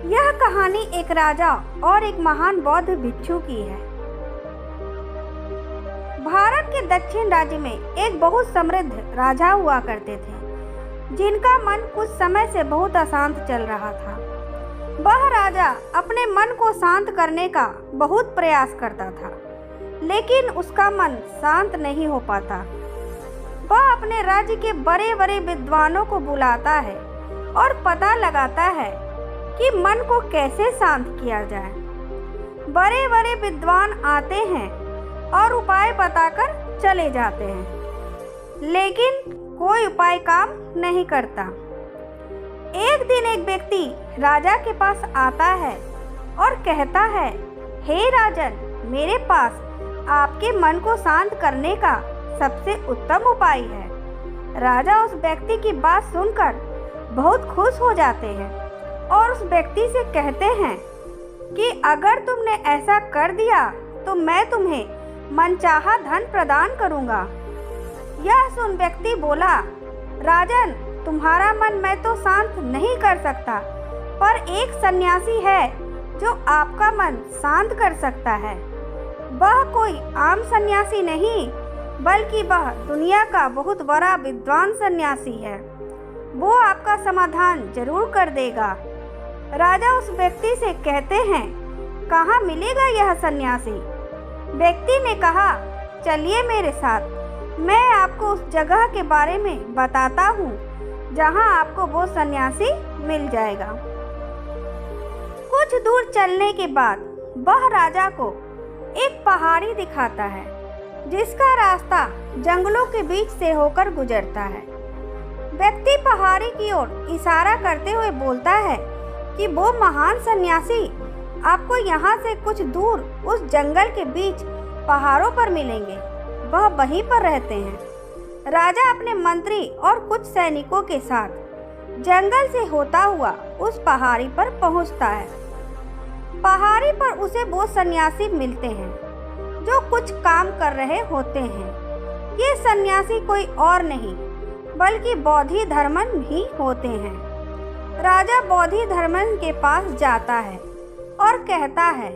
यह कहानी एक राजा और एक महान बौद्ध भिक्षु की है। भारत के दक्षिण राज्य में एक बहुत समृद्ध राजा हुआ करते थे, जिनका मन कुछ समय से बहुत अशांत चल रहा था। वह राजा अपने मन को शांत करने का बहुत प्रयास करता था, लेकिन उसका मन शांत नहीं हो पाता। वह अपने राज्य के बड़े बड़े विद्वानों को बुलाता है और पता लगाता है कि मन को कैसे शांत किया जाए। बड़े बड़े विद्वान आते हैं और उपाय बताकर चले जाते हैं, लेकिन कोई उपाय काम नहीं करता। एक दिन एक व्यक्ति राजा के पास आता है और कहता है, हे राजन, मेरे पास आपके मन को शांत करने का सबसे उत्तम उपाय है। राजा उस व्यक्ति की बात सुनकर बहुत खुश हो जाते हैं और उस व्यक्ति से कहते हैं कि अगर तुमने ऐसा कर दिया तो मैं तुम्हें मनचाहा धन प्रदान करूंगा। यह सुन व्यक्ति बोला, राजन, तुम्हारा मन मैं तो शांत नहीं कर सकता, पर एक सन्यासी है जो आपका मन शांत कर सकता है। वह कोई आम सन्यासी नहीं, बल्कि वह दुनिया का बहुत बड़ा विद्वान सन्यासी है। वो आपका समाधान जरूर कर देगा। राजा उस व्यक्ति से कहते हैं, कहाँ मिलेगा यह सन्यासी? व्यक्ति ने कहा, चलिए मेरे साथ, मैं आपको उस जगह के बारे में बताता हूँ जहाँ आपको वो सन्यासी मिल जाएगा। कुछ दूर चलने के बाद वह राजा को एक पहाड़ी दिखाता है, जिसका रास्ता जंगलों के बीच से होकर गुजरता है। व्यक्ति पहाड़ी की ओर इशारा करते हुए बोलता है कि वो महान सन्यासी आपको यहाँ से कुछ दूर उस जंगल के बीच पहाड़ों पर मिलेंगे। वह वहीं पर रहते हैं। राजा अपने मंत्री और कुछ सैनिकों के साथ जंगल से होता हुआ उस पहाड़ी पर पहुँचता है। पहाड़ी पर उसे वो सन्यासी मिलते हैं जो कुछ काम कर रहे होते हैं। ये सन्यासी कोई और नहीं बल्कि बोधि धर्मन ही होते हैं। राजा बोधि धर्मन के पास जाता है और कहता है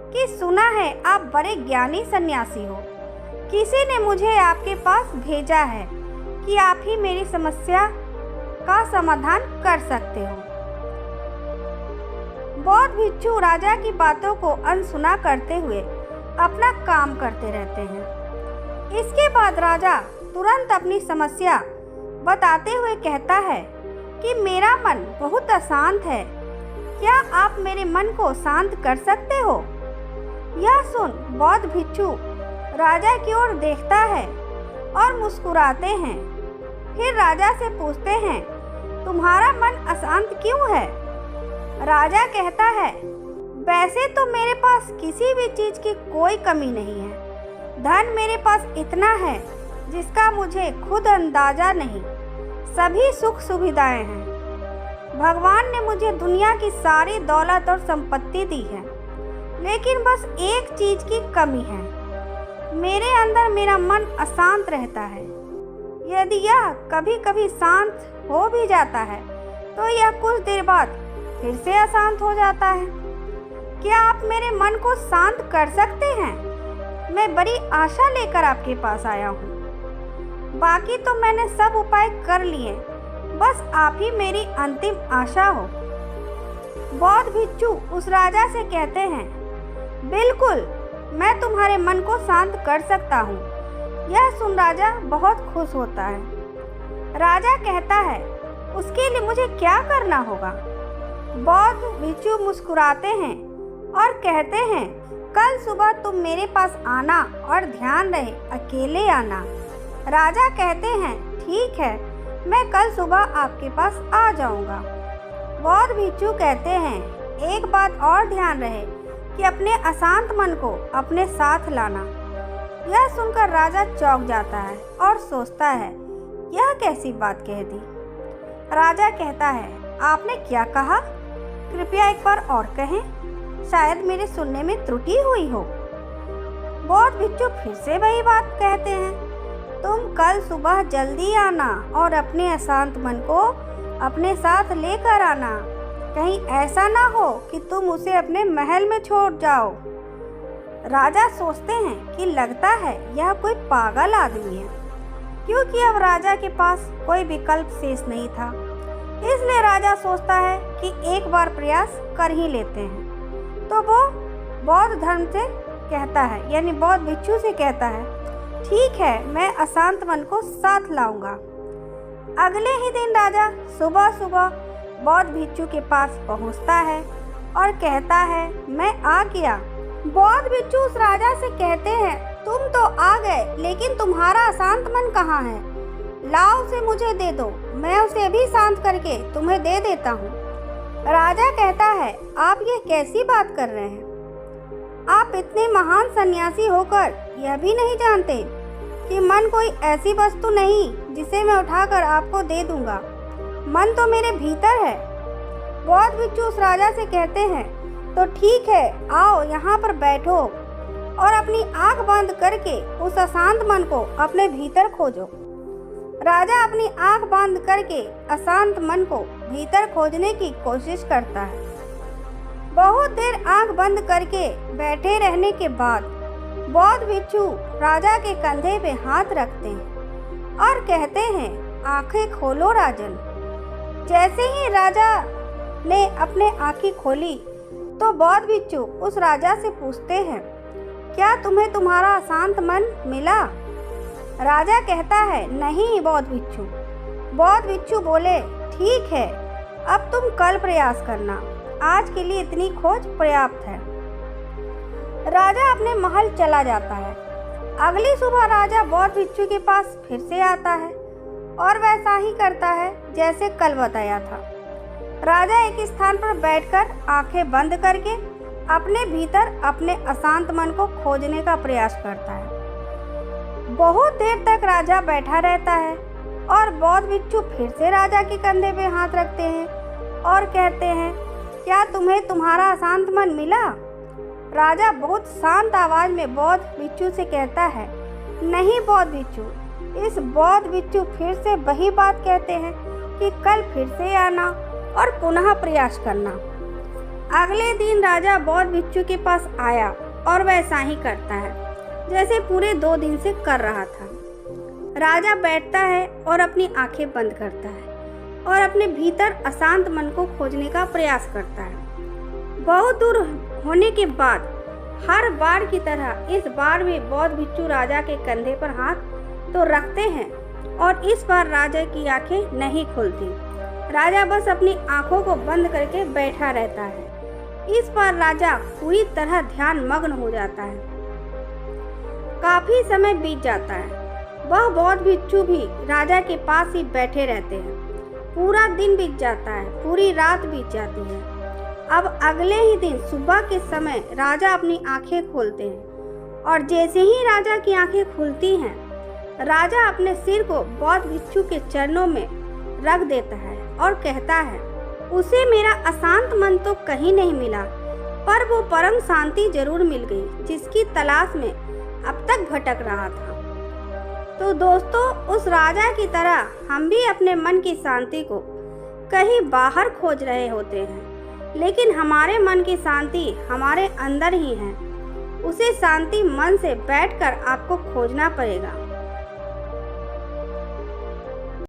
कि सुना है आप बड़े ज्ञानी सन्यासी हो। किसी ने मुझे आपके पास भेजा है कि आप ही मेरी समस्या का समाधान कर सकते हो। बौद्ध भिक्षु राजा की बातों को अनसुना करते हुए अपना काम करते रहते हैं। इसके बाद राजा तुरंत अपनी समस्या बताते हुए कहता है कि मेरा मन बहुत अशांत है, क्या आप मेरे मन को शांत कर सकते हो? यह सुन बौद्ध भिक्षु राजा की ओर देखता है और मुस्कुराते हैं। फिर राजा से पूछते हैं, तुम्हारा मन अशांत क्यों है? राजा कहता है, वैसे तो मेरे पास किसी भी चीज़ की कोई कमी नहीं है। धन मेरे पास इतना है जिसका मुझे खुद अंदाजा नहीं। सभी सुख सुविधाएं हैं। भगवान ने मुझे दुनिया की सारी दौलत और संपत्ति दी है, लेकिन बस एक चीज़ की कमी है। मेरे अंदर मेरा मन अशांत रहता है। यदि यह कभी कभी शांत हो भी जाता है तो यह कुछ देर बाद फिर से अशांत हो जाता है। क्या आप मेरे मन को शांत कर सकते हैं? मैं बड़ी आशा लेकर आपके पास आया हूँ। बाकी तो मैंने सब उपाय कर लिए, बस आप ही मेरी अंतिम आशा हो। बौद्ध भिक्षु उस राजा से कहते हैं, बिल्कुल, मैं तुम्हारे मन को शांत कर सकता हूँ। यह सुन राजा बहुत खुश होता है। राजा कहता है, उसके लिए मुझे क्या करना होगा? बौद्ध भिक्षु मुस्कुराते हैं और कहते हैं, कल सुबह तुम मेरे पास आना और ध्यान रहे अकेले आना। राजा कहते हैं, ठीक है, मैं कल सुबह आपके पास आ जाऊंगा। बौद्ध भिक्षु कहते हैं, एक बात और ध्यान रहे कि अपने अशांत मन को अपने साथ लाना। यह सुनकर राजा चौंक जाता है और सोचता है, यह कैसी बात कह दी। राजा कहता है, आपने क्या कहा? कृपया एक बार और कहें, शायद मेरे सुनने में त्रुटि हुई हो। बौद्ध भिक्षु फिर से वही बात कहते हैं, तुम कल सुबह जल्दी आना और अपने अशांत मन को अपने साथ लेकर आना। कहीं ऐसा ना हो कि तुम उसे अपने महल में छोड़ जाओ। राजा सोचते हैं कि लगता है यह कोई पागल आदमी है, क्योंकि अब राजा के पास कोई विकल्प शेष नहीं था। इसलिए राजा सोचता है कि एक बार प्रयास कर ही लेते हैं। तो वो बौद्ध धर्म से कहता है, यानी बौद्ध भिक्षु से कहता है, ठीक है, मैं अशांत मन को साथ लाऊंगा। अगले ही दिन राजा सुबह सुबह बौद्ध भिक्षु के पास पहुंचता है और कहता है, मैं आ गया। बौद्ध भिक्षु उस राजा से कहते हैं, तुम तो आ गए, लेकिन तुम्हारा अशांत मन कहाँ है? लाओ उसे मुझे दे दो, मैं उसे भी शांत करके तुम्हें दे देता हूँ। राजा कहता है, आप ये कैसी बात कर रहे हैं? आप इतने महान सन्यासी होकर यह भी नहीं जानते कि मन कोई ऐसी वस्तु नहीं जिसे मैं उठाकर आपको दे दूंगा। मन तो मेरे भीतर है। बौद्ध भिक्षु उस राजा से कहते हैं, तो ठीक है, आओ यहाँ पर बैठो और अपनी आंख बंद करके उस अशांत मन को अपने भीतर खोजो। राजा अपनी आंख बंद करके अशांत मन को भीतर खोजने की कोशिश करता है। बहुत देर आंख बंद करके बैठे रहने के बाद बौद्ध भिक्षु राजा के कंधे पे हाथ रखते हैं और कहते हैं, आंखें खोलो राजन। जैसे ही राजा ने अपने आंखें खोली तो बौद्ध भिक्षु उस राजा से पूछते हैं, क्या तुम्हें तुम्हारा अशांत मन मिला? राजा कहता है, नहीं बौद्ध भिक्षु। बौद्ध भिक्षु बोले, ठीक है, अब तुम कल प्रयास करना, आज के लिए इतनी खोज पर्याप्त है। राजा अपने महल चला जाता है। अगली सुबह राजा बौद्ध भिक्षु के पास फिर से आता है और वैसा ही करता है जैसे कल बताया था। राजा एक स्थान पर बैठकर आंखें बंद करके अपने भीतर अपने अशांत मन को खोजने का प्रयास करता है। बहुत देर तक राजा बैठा रहता है और बौद्ध भिक्षु फिर से राजा के कंधे पे हाथ रखते हैं और कहते हैं, क्या तुम्हें तुम्हारा अशांत मन मिला? राजा बहुत शांत आवाज में बौद्ध भिक्षु से कहता है, नहीं बौद्ध भिक्षु। इस बौद्ध भिक्षु फिर से वही बात कहते हैं कि कल फिर से आना और पुनः प्रयास करना। अगले दिन राजा बौद्ध भिक्षु के पास आया और वैसा ही करता है जैसे पूरे 2 दिन से कर रहा था। राजा बैठता है और अपनी आंखें बंद करता है और अपने भीतर अशांत मन को खोजने का प्रयास करता है। बहुत दूर होने के बाद हर बार की तरह इस बार भी बौद्ध भिक्षु राजा के कंधे पर हाथ तो रखते हैं और इस बार राजा की आंखें नहीं खुलती। राजा बस अपनी आंखों को बंद करके बैठा रहता है। इस बार राजा पूरी तरह ध्यान मग्न हो जाता है। काफी समय बीत जाता है। वह बौद्ध भिक्षु भी राजा के पास ही बैठे रहते हैं। पूरा दिन बीत जाता है, पूरी रात बीत जाती है। अब अगले ही दिन सुबह के समय राजा अपनी आंखें खोलते हैं और जैसे ही राजा की आंखें खुलती हैं, राजा अपने सिर को बौद्ध भिक्षु के चरणों में रख देता है और कहता है, उसे मेरा अशांत मन तो कहीं नहीं मिला, पर वो परम शांति जरूर मिल गई जिसकी तलाश में अब तक भटक रहा था। तो दोस्तों, उस राजा की तरह हम भी अपने मन की शांति को कहीं बाहर खोज रहे होते हैं, लेकिन हमारे मन की शांति हमारे अंदर ही है। उसे शांति मन से बैठकर आपको खोजना पड़ेगा।